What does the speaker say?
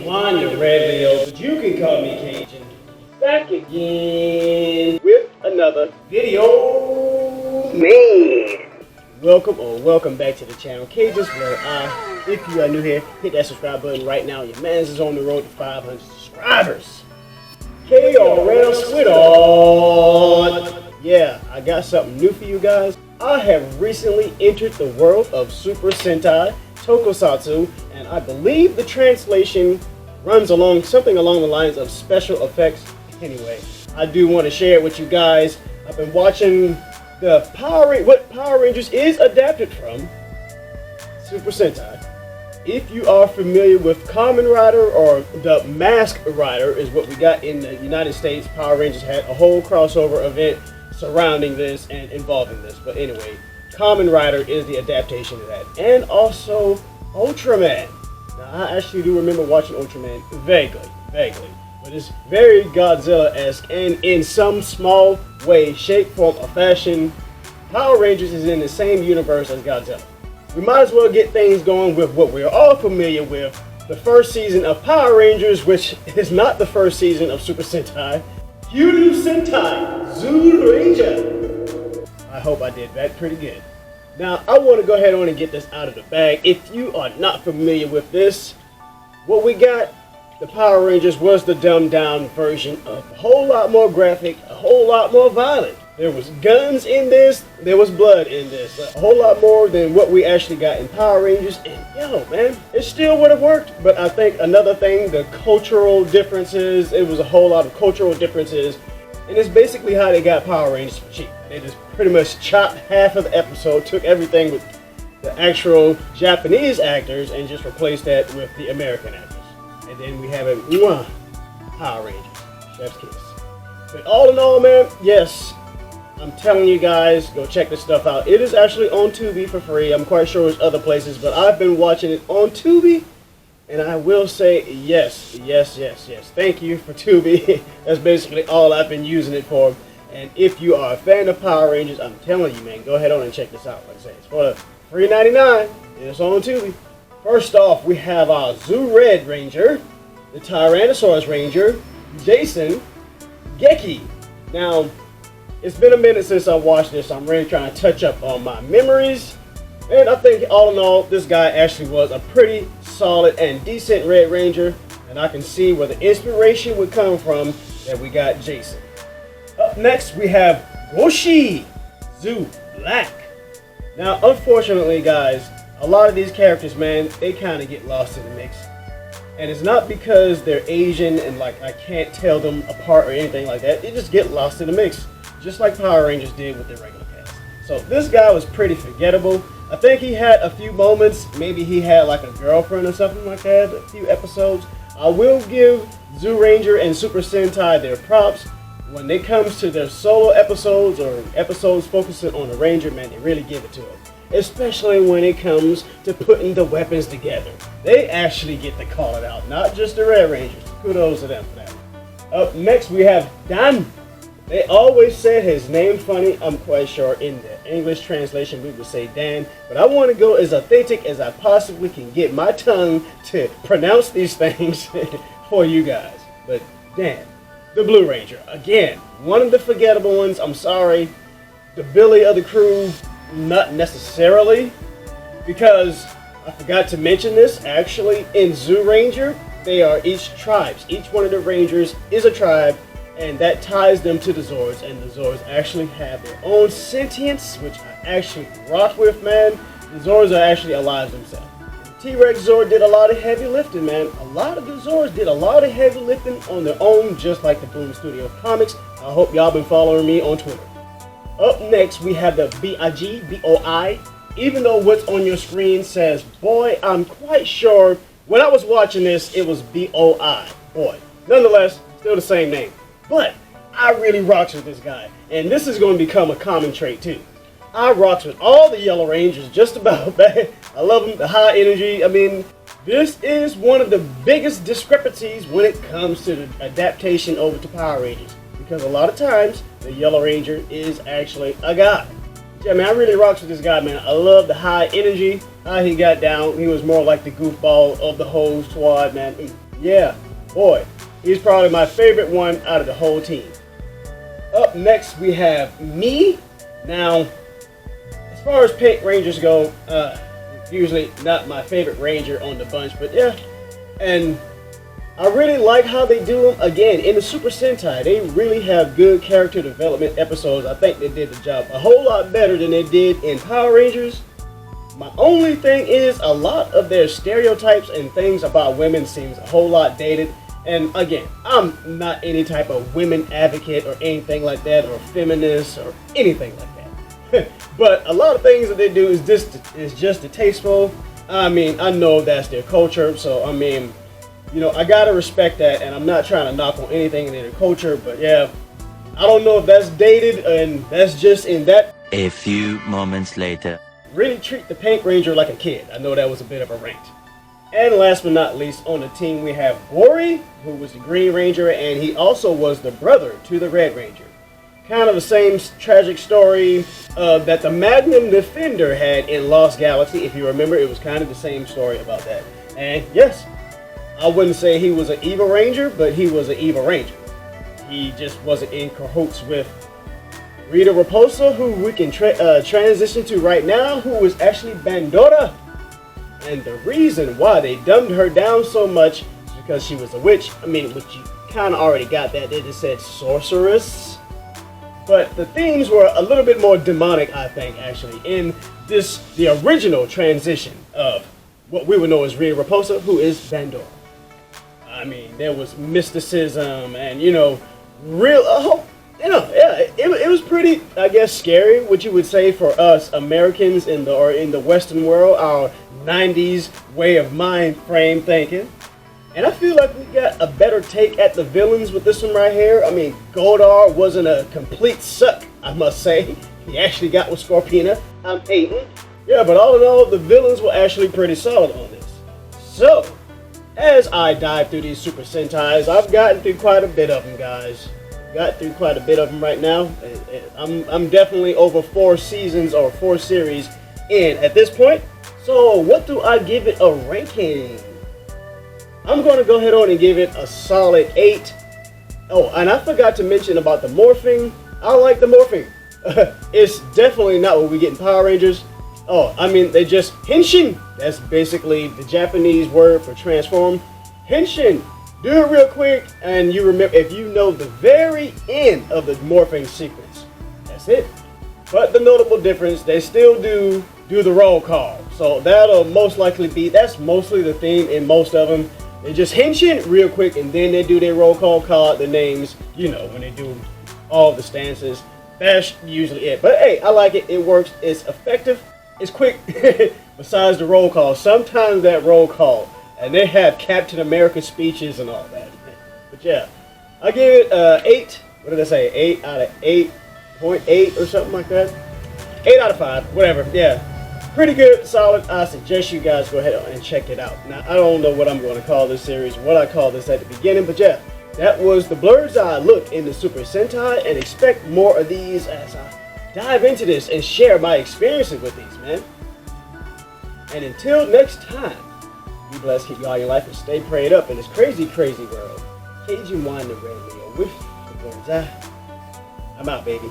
One, the red Leo, but you can call me Cajun. Back again with another video. Man, welcome back to the channel, Cajun's Blerd. If you are new here, hit that subscribe button right now. Your man's is on the road to 500 subscribers. Yeah, I got something new for you guys. I have recently entered the world of Super Sentai Tokusatsu, and I believe the translation runs along something along the lines of special effects. Anyway, I do want to share it with you guys. I've been watching the what Power Rangers is adapted from Super Sentai. If you are familiar with Kamen Rider, or the Mask Rider is what we got in the United States, Power Rangers had a whole crossover event surrounding this and involving this. But anyway, Kamen Rider is the adaptation of that. And also Ultraman. Now, I actually do remember watching Ultraman vaguely. But it's very Godzilla-esque, and in some small way, shape, form, or fashion, Power Rangers is in the same universe as Godzilla. We might as well get things going with what we're all familiar with, the first season of Power Rangers, which is not the first season of Super Sentai, Kyuru Sentai Zyuranger. I hope I did that pretty good. Now, I want to go ahead on and get this out of the bag. If you are not familiar with this, what we got, the Power Rangers was the dumbed down version of a whole lot more graphic, a whole lot more violent. There was guns in this, there was blood in this, a whole lot more than what we actually got in Power Rangers. And yo, man, it still would have worked. But I think another thing, the cultural differences, it was a whole lot of cultural differences. And it's basically how they got Power Rangers for cheap. They just pretty much chopped half of the episode, took everything with the actual Japanese actors and just replaced that with the American actors. And then we have a Power Rangers, chef's kiss. But all in all, man, yes, I'm telling you guys, go check this stuff out. It is actually on Tubi for free. I'm quite sure it's other places, but I've been watching it on Tubi, and I will say yes. Thank you for Tubi. That's basically all I've been using it for. And if you are a fan of Power Rangers, I'm telling you, man, go ahead on and check this out. Like I say, it's for $3.99, and it's on Tubi. First off, we have our Zyuranger, the Tyrannosaurus Ranger, Jason, Geki. Now, it's been a minute since I watched this. I'm really trying to touch up on my memories. And I think all in all, this guy actually was a pretty solid and decent Red Ranger. And I can see where the inspiration would come from that we got Jason. Up next, we have Roshi, Zyuranger Black. Now, unfortunately, guys, a lot of these characters, man, they kind of get lost in the mix. And it's not because they're Asian and like I can't tell them apart or anything like that. They just get lost in the mix, just like Power Rangers did with their regular cast. So this guy was pretty forgettable. I think he had a few moments. Maybe he had like a girlfriend or something like that, a few episodes. I will give Zyuranger and Super Sentai their props. When it comes to their solo episodes or episodes focusing on the Ranger, man, they really give it to him. Especially when it comes to putting the weapons together. They actually get to call it out, not just the Red Rangers. Kudos to them for that. Up next, we have Dan. They always said his name funny. I'm quite sure in the English translation we would say Dan, but I want to go as authentic as I possibly can get my tongue to pronounce these things for you guys. But Dan, the Blue Ranger, again, one of the forgettable ones. I'm sorry. The Billy of the crew, not necessarily, because I forgot to mention this. Actually, in Zyuranger, they are each tribes. Each one of the Rangers is a tribe, and that ties them to the Zords. And the Zords actually have their own sentience, which I actually rock with, man. The Zords are actually alive themselves. The T-Rex Zord did a lot of heavy lifting, man. A lot of the Zords did a lot of heavy lifting on their own, just like the Boom Studio comics. I hope y'all been following me on Twitter. Up next, we have the B-I-G-B-O-I. Even though what's on your screen says boy, I'm quite sure when I was watching this, it was B-O-I, boy. Nonetheless, still the same name. But I really rocks with this guy. And this is going to become a common trait too. I rocks with all the Yellow Rangers, just about, man. I love them, the high energy. I mean, this is one of the biggest discrepancies when it comes to the adaptation over to Power Rangers. Because a lot of times, the Yellow Ranger is actually a guy. Yeah, man, I really rocks with this guy, man. I love the high energy, how he got down. He was more like the goofball of the whole squad, man. Yeah, boy, he's probably my favorite one out of the whole team. Up next, we have me. Now, as far as Pink Rangers go, usually not my favorite Ranger on the bunch, but yeah. And I really like how they do them. Again, in the Super Sentai, they really have good character development episodes. I think they did the job a whole lot better than they did in Power Rangers. My only thing is a lot of their stereotypes and things about women seems a whole lot dated. And again, I'm not any type of women advocate or anything like that, or feminist or anything like that. But a lot of things that they do is just distasteful. I mean, I know that's their culture, so I mean, you know, I gotta respect that, and I'm not trying to knock on anything in their culture, but yeah, I don't know if that's dated and that's just in that. A few moments later. Really treat the Pink Ranger like a kid. I know that was a bit of a rant. And last but not least, on the team we have Bori, who was the Green Ranger, and he also was the brother to the Red Ranger. Kind of the same tragic story that the Magnum Defender had in Lost Galaxy. If you remember, it was kind of the same story about that. And yes, I wouldn't say he was an evil ranger, but he was an evil ranger. He just wasn't in cahoots with Rita Repulsa, who we can transition to right now, who is actually Bandora. And the reason why they dumbed her down so much is because she was a witch. I mean, which you kind of already got that. They just said sorceress. But the themes were a little bit more demonic, I think, actually, in the original transition of what we would know as Rita Repulsa, who is Bandora. I mean, there was mysticism and, you know, real, yeah, it was pretty, I guess, scary, what you would say for us Americans in the Western world, our 90s way of mind frame thinking. And I feel like we got a better take at the villains with this one right here. I mean, Goldar wasn't a complete suck, I must say. He actually got with Scorpina. I'm hating. Yeah, but all in all, the villains were actually pretty solid on this. So, as I dive through these Super Sentais, I've gotten through quite a bit of them, guys. Got through quite a bit of them right now. I'm definitely over 4 seasons or 4 series in at this point. So, what do I give it a ranking? I'm going to go ahead on and give it a solid 8. Oh, and I forgot to mention about the morphing. I like the morphing. It's definitely not what we get in Power Rangers. Oh, I mean, they just henshin. That's basically the Japanese word for transform. Henshin. Do it real quick, and you remember, if you know the very end of the morphing sequence, that's it. But the notable difference, they still do the roll call. So that'll most likely be, that's mostly the theme in most of them. They just henshin real quick, and then they do their roll call out the names, you know, when they do all the stances. That's usually it. But hey, I like it. It works. It's effective. It's quick. Besides the roll call, sometimes that roll call, and they have Captain America speeches and all that. But yeah, I give it 8. What did I say? 8 out of 8.8 or something like that. 8 out of 5. Whatever. Yeah. Pretty good, solid. I suggest you guys go ahead and check it out. Now, I don't know what I'm going to call this series, what I call this at the beginning, but yeah, that was the Blerd's Eye look into Super Sentai, and expect more of these as I dive into this and share my experiences with these, man. And until next time, be blessed, keep you all your life, and stay prayed up in this crazy, crazy world. Cajun wine and red meal with the Blerd's Eye. I'm out, baby.